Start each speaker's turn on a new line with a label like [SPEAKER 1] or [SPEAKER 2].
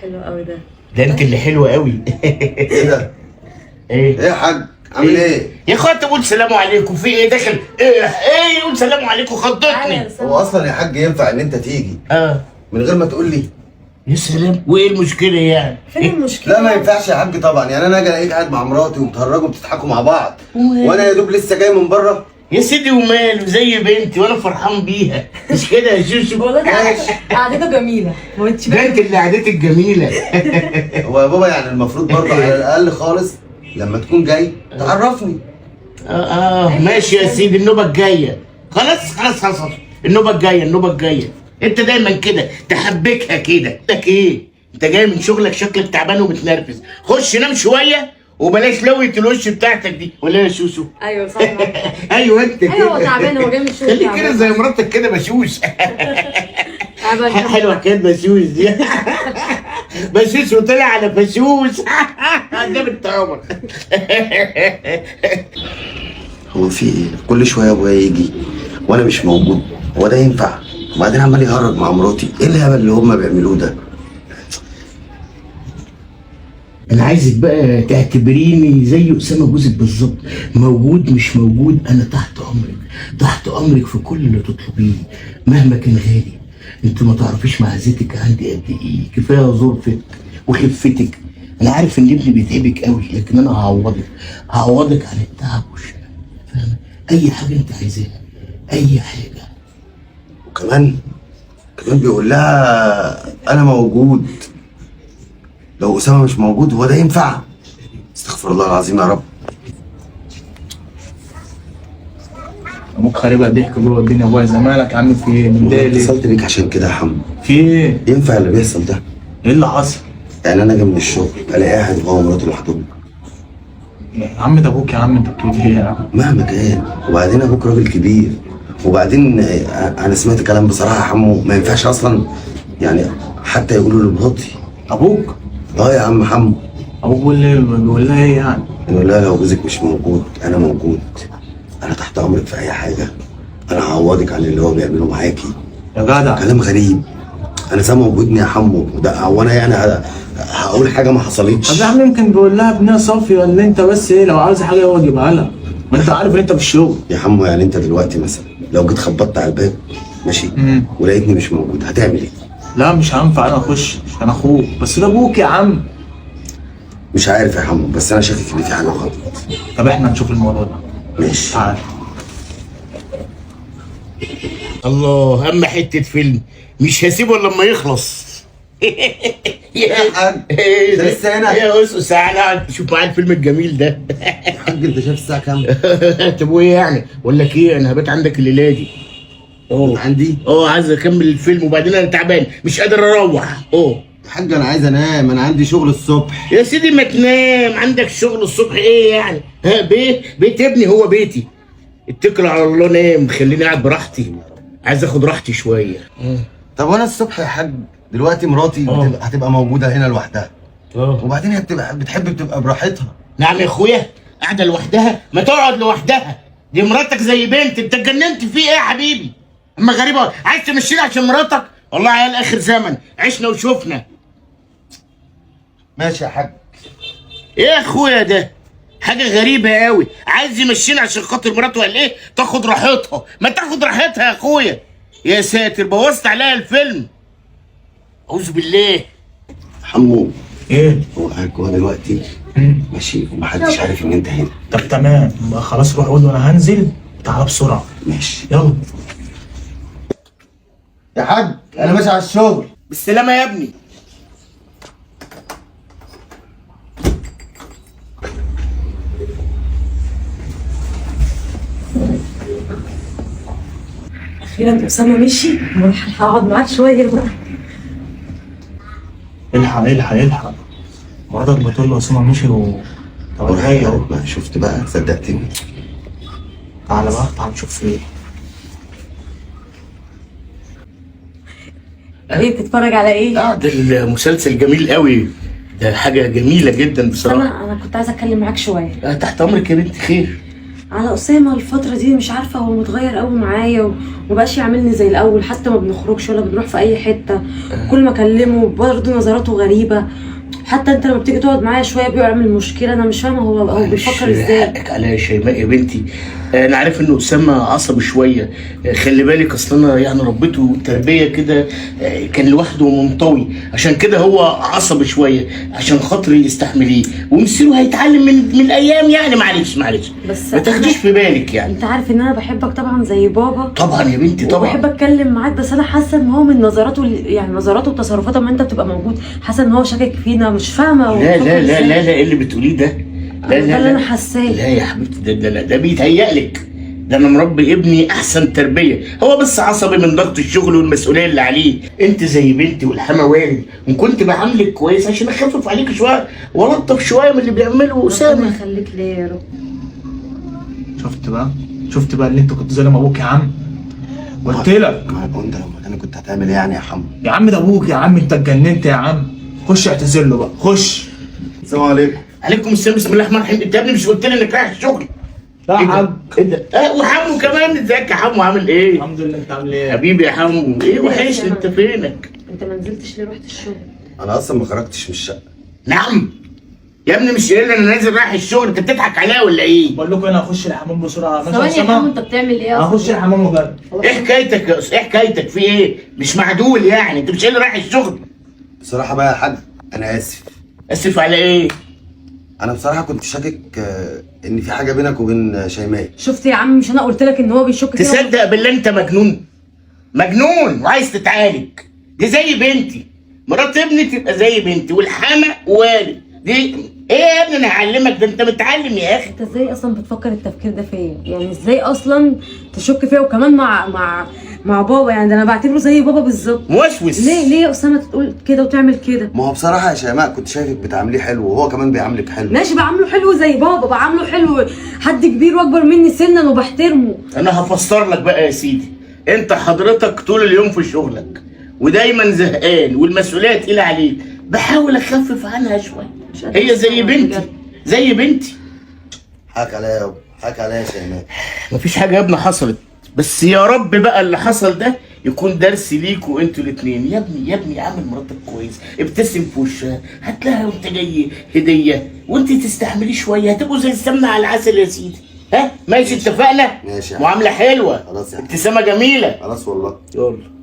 [SPEAKER 1] حلو قوي ده.
[SPEAKER 2] ده انت اللي حلوه قوي.
[SPEAKER 3] ايه ده؟
[SPEAKER 2] ايه
[SPEAKER 3] يا حاج عامل ايه؟
[SPEAKER 2] يا اخويا تقول سلام عليكم في ايه داخل؟ ايه يقول سلام عليكم خضتني.
[SPEAKER 3] هو اصلا يا حاج ينفع ان انت تيجي
[SPEAKER 2] اه
[SPEAKER 3] من غير ما تقول لي؟
[SPEAKER 2] يا سلام، وايه المشكله يعني؟
[SPEAKER 1] فين المشكله؟
[SPEAKER 3] لا ما ينفعش يا حاج طبعا، يعني انا اجي الاقيك قاعد مع مراتي وبتهرجوا وبتضحكوا مع بعض وانا يا دوب لسه جاي من بره.
[SPEAKER 2] يا سيدي وماله، زي بنتي وانا فرحان بيها، مش كده يا شوشو؟
[SPEAKER 1] والله ده قعدته جميله، ما انتش
[SPEAKER 2] ده انت اللي قعدتك جميله.
[SPEAKER 3] هو يا بابا يعني المفروض برضه على الاقل خالص لما تكون جاي تعرفني.
[SPEAKER 2] ماشي يا سيدي، النوبه الجايه. خلاص النوبه الجايه. انت دايما كده تحبكها كده. لك ايه؟ انت جاي من شغلك شكلك تعبان ومتنرفز، خش نام شويه وبلاش لوية الوش بتاعتك دي، ولا يا شوشو؟
[SPEAKER 1] ايوه صح.
[SPEAKER 2] ايوه انت كده.
[SPEAKER 1] ايوه هو تعبان، هو جاي من الشغل
[SPEAKER 2] خليك
[SPEAKER 1] تعبان.
[SPEAKER 2] كده زي مراتك كده بشوش.
[SPEAKER 1] تعبان.
[SPEAKER 2] حلوه كده بشوش دي. بشوش وطلع على بشوش. قدام التعمر.
[SPEAKER 3] هو في ايه؟ كل شويه ابويا يجي وانا مش موجود، هو ده ينفع؟ وبعدين عمال يهرج مع مراتي، ايه الهبل اللي هم بيعملوه ده؟
[SPEAKER 2] انا عايزك بقى تعتبريني زي اسامه جوزك بالظبط، موجود مش موجود انا تحت امرك في كل اللي تطلبيه مهما كان غالي. انت ما تعرفيش معزتك عندي قد ايه، كفايه ظروفك وخفتك. انا عارف ان ابني بيتعبك قوي، لكن انا هعوضك عن التعب والشقه، فاهمه؟ اي حاجه انت عايزاها، اي حاجه.
[SPEAKER 3] وكمان بيقول لها انا موجود لو اسامه مش موجود، هو ده ينفع؟ استغفر الله العظيم يا رب.
[SPEAKER 4] ابوك خاربها ضحك جوه الدنيا، ابويا زمالك عامل في ايه؟ متضايق ليه؟
[SPEAKER 3] اتصلت بيك عشان كده يا حمو.
[SPEAKER 4] في ايه؟
[SPEAKER 3] ينفع اللي بيحصل ده؟
[SPEAKER 4] ايه اللي حصل؟
[SPEAKER 3] يعني انا جاي من الشغل الاقي قاعد هو ومراته لوحدهم.
[SPEAKER 4] يا عم ده ابوك، يا عم انت بتقول ايه يا عم؟
[SPEAKER 3] مهما كان، وبعدين ابوك راجل كبير، وبعدين انا سمعت كلام بصراحه يا حمو ما ينفعش اصلا، يعني حتى يقولوا لمراتي.
[SPEAKER 4] ابوك؟
[SPEAKER 3] اه يا عم حمو.
[SPEAKER 4] ابوك بيقول لها ايه يعني؟
[SPEAKER 3] يقول لها لو جوزك مش موجود انا موجود، انا تحت امرك في اي حاجه، انا هعوضك عن اللي هو بيعمله معاكي.
[SPEAKER 4] يا جدع
[SPEAKER 3] كلام غريب، انا سامع ودني يا حمو ده، هو انا يعني هقول حاجه ما حصلتش؟
[SPEAKER 4] طب يا عم يمكن بيقول لها ابنها صافي، ولا انت بس ايه لو عاوز حاجه هو يجيبها لها، ما انت عارف ان انت في الشغل.
[SPEAKER 3] يا حمو يعني انت دلوقتي مثلا لو جيت خبطت على الباب ماشي ولقيتني مش موجود هتعمل ايه؟
[SPEAKER 4] لا مش هينفع انا اخش عشان اخوك، بس ده ابوك يا عم.
[SPEAKER 3] مش عارف يا حمو، بس انا شاكك ان في حاجه غلط.
[SPEAKER 4] طب احنا نشوف الموضوع ده.
[SPEAKER 3] ماشي
[SPEAKER 4] تعال.
[SPEAKER 2] الله، اما حته فيلم مش هسيبه الا لما يخلص.
[SPEAKER 3] يا حاج انت لسه هنا؟
[SPEAKER 2] يا اسس تعالى شوف معايا الفيلم الجميل ده.
[SPEAKER 3] يا حاج انت شايف الساعه كام؟
[SPEAKER 2] طب وايه يعني؟ بقول لك ايه، انا هبات عندك الليله دي.
[SPEAKER 3] عندي؟
[SPEAKER 2] عايز اكمل الفيلم وبعدين انا تعبان مش قادر اروح.
[SPEAKER 3] يا حاج انا عايز انام، انا عندي شغل الصبح.
[SPEAKER 2] يا سيدي ما تنام، عندك شغل الصبح ايه يعني؟ بيت ابني هو بيتي. اتكل على الله، نام خليني قاعد براحتي، عايز اخد راحتي شويه.
[SPEAKER 3] طب وانا الصبح يا حاج دلوقتي مراتي هتبقى موجوده هنا لوحدها، وبعدين هي بتبقى براحتها.
[SPEAKER 2] نعم يا اخويا، قاعده لوحدها؟ ما تقعد لوحدها، دي مراتك زي بنت. انت اتجننت في ايه يا حبيبي؟ اما غريبه عايز تمشيني عشان مراتك؟ والله عيال اخر زمن، عشنا وشوفنا.
[SPEAKER 3] ماشي يا حاج.
[SPEAKER 2] ايه يا اخويا ده؟ حاجه غريبه قوي، عايز يمشيني عشان خاطر مراته ولا ايه؟ تاخد راحتها، ما تاخد راحتها يا اخويا. يا ساتر، بوظت عليها الفيلم. اعوذ بالله.
[SPEAKER 3] حمو
[SPEAKER 4] ايه؟
[SPEAKER 3] هو دلوقتي ماشي ومحدش عارف ان انت هنا.
[SPEAKER 4] طب تمام، خلاص روح قول له انا هنزل، تعالى بسرعه.
[SPEAKER 3] ماشي
[SPEAKER 4] يلا
[SPEAKER 3] يا حاج، انا ماشي على الشغل.
[SPEAKER 2] بالسلامه يا ابني.
[SPEAKER 1] اخيرا اسامه مشي، هقعد معاك شويه بقى.
[SPEAKER 4] الحق مراتك بتقول له اسامه مشي طب ازاي اهو؟
[SPEAKER 3] ما شفت بقى، صدقتني.
[SPEAKER 4] تعالى نشوف ايه.
[SPEAKER 1] ايه بتتفرج على ايه؟
[SPEAKER 2] ده المسلسل جميل قوي، ده حاجه جميله جدا بصراحه.
[SPEAKER 1] انا كنت عايزه اتكلم معاك شويه.
[SPEAKER 2] تحت امرك يا بنت خير.
[SPEAKER 1] على اسامه الفتره دي مش عارفه هو متغير قوي معايا ومبقاش يعاملني زي الاول، حتى ما بنخرجش ولا بنروح في اي حته. كل ما اكلمه برضه نظراته غريبه. حتى انت لما بتيجي تقعد معايا شويه بيعمل مشكله، انا مش فاهمه هو بيفكر ازاي.
[SPEAKER 2] حقك عليا يا شيماء يا بنتي، انا عارف انه اسامه عصبي شويه، خلي بالك اصل انا يعني ربيته تربيه كده، كان لوحده ومنطوي، عشان كده هو عصبي شويه، عشان خاطري استحمليه ومصيره هيتعلم من الايام يعني. معلش
[SPEAKER 1] بس
[SPEAKER 2] ما تاخديش في بالك يعني.
[SPEAKER 1] انت عارف ان انا بحبك طبعا زي بابا.
[SPEAKER 2] طبعا يا بنتي طبعا.
[SPEAKER 1] وبحب اتكلم معاك، بس انا حاسه ان هو من نظراته يعني نظراته وتصرفاته لما انت بتبقى موجود، حاسه ان هو شاكك فينا، مش فاهمه.
[SPEAKER 2] لا ايه اللي بتقوليه ده؟
[SPEAKER 1] ده اللي انا حاساه.
[SPEAKER 2] لا يا حبيبتي، ده بيتهيألك. ده انا مربي ابني احسن تربيه، هو بس عصبي من ضغط الشغل والمسؤوليه اللي عليه. انت زي بنتي والحما والد، وكنت بعاملك كويس عشان اخفف عليك شويه والطف شويه من اللي بيعمله اسامه.
[SPEAKER 1] ربنا يخليك ليا يا رب.
[SPEAKER 4] شفت بقى اللي انت كنت ظالم ابوك يا عم؟ قلت لك.
[SPEAKER 3] وانت لو مكاني كنت هتعمل ايه يعني يا حمو؟
[SPEAKER 4] يا عم ده ابوك يا عم، انت اتجننت يا عم. خش اعتذر له بقى، خش.
[SPEAKER 3] السلام عليكم.
[SPEAKER 2] عليكم السلام، بسم الله الرحمن الرحيم. انت يا ابني مش قلت لي انك رايح الشغل؟
[SPEAKER 4] لا يا حاج.
[SPEAKER 2] ايه ده؟ وحمو كمان، ازيك يا حمو عامل ايه؟
[SPEAKER 4] الحمد لله، انت عامل ايه؟
[SPEAKER 2] حبيبي يا حمو، ايه وحشني، انت فينك؟
[SPEAKER 1] انت ما نزلتش ليه؟ رحت الشغل؟
[SPEAKER 3] انا اصلا ما خرجتش من الشقه.
[SPEAKER 2] نعم يا ابني، مش قايل انا نازل رايح الشغل؟ انت بتضحك عليا ولا ايه؟
[SPEAKER 4] بقول لكم انا هخش الحمام بسرعه.
[SPEAKER 1] ثواني يا حمو، انت بتعمل ايه اصلا؟
[SPEAKER 4] هخش الحمام وجاي.
[SPEAKER 2] ايه حكايتك يا ايه حكايتك؟ في ايه؟ مش معدول يعني؟ انت مش قايل رايح الشغل؟
[SPEAKER 3] بصراحه بقى يا حاج انا اسف.
[SPEAKER 2] اسف على ايه؟
[SPEAKER 3] انا بصراحه كنت شاكك ان في حاجه بينك وبين شيماء.
[SPEAKER 1] شفت يا عم، مش انا قلت لك ان هو بيشك فيا؟
[SPEAKER 2] تصدق بالله انت مجنون وعايز تتعالج. دي زي بنتي، مرات ابني تبقى زي بنتي، والحما والد. دي ايه يا ابني؟ انا هعلمك، ده انت متعلم يا اخي.
[SPEAKER 1] انت ازاي اصلا بتفكر التفكير ده فيا؟ يعني ازاي اصلا تشك فيا وكمان مع بابا؟ يعني ده انا بعتبره زي بابا بالظبط.
[SPEAKER 2] موسوس.
[SPEAKER 1] ليه يا اسامه تقول كده وتعمل كده؟
[SPEAKER 3] ما هو بصراحه يا شيماء كنت شايفك بتعامليه حلو وهو كمان بيعاملك حلو.
[SPEAKER 1] ماشي، بعامله حلو زي بابا، بعامله حلو، حد كبير واكبر مني سنا وبحترمه.
[SPEAKER 2] انا هفسر لك بقى يا سيدي. انت حضرتك طول اليوم في شغلك ودايما زهقان والمسؤوليه تقيله عليك، بحاول اخفف عنها شويه. هي زي بنتي.
[SPEAKER 3] حاك عليا يابا، حك عليا يا شيماء.
[SPEAKER 2] مفيش حاجه يا ابني حصلت، بس يا رب بقى اللي حصل ده يكون درس ليكوا انتوا الاثنين. يا ابني عامل مراتك كويس، ابتسم في وشها، هات لها وانت جاي هديه، وانت تستحملي شويه هتبقوا زي السمنه على العسل يا سيدي. ها ماشي، اتفقنا؟
[SPEAKER 3] ماشي.
[SPEAKER 2] معامله حلوه،
[SPEAKER 3] خلاص يا
[SPEAKER 2] ابتسامه جميله.
[SPEAKER 3] خلاص والله.
[SPEAKER 2] يلا.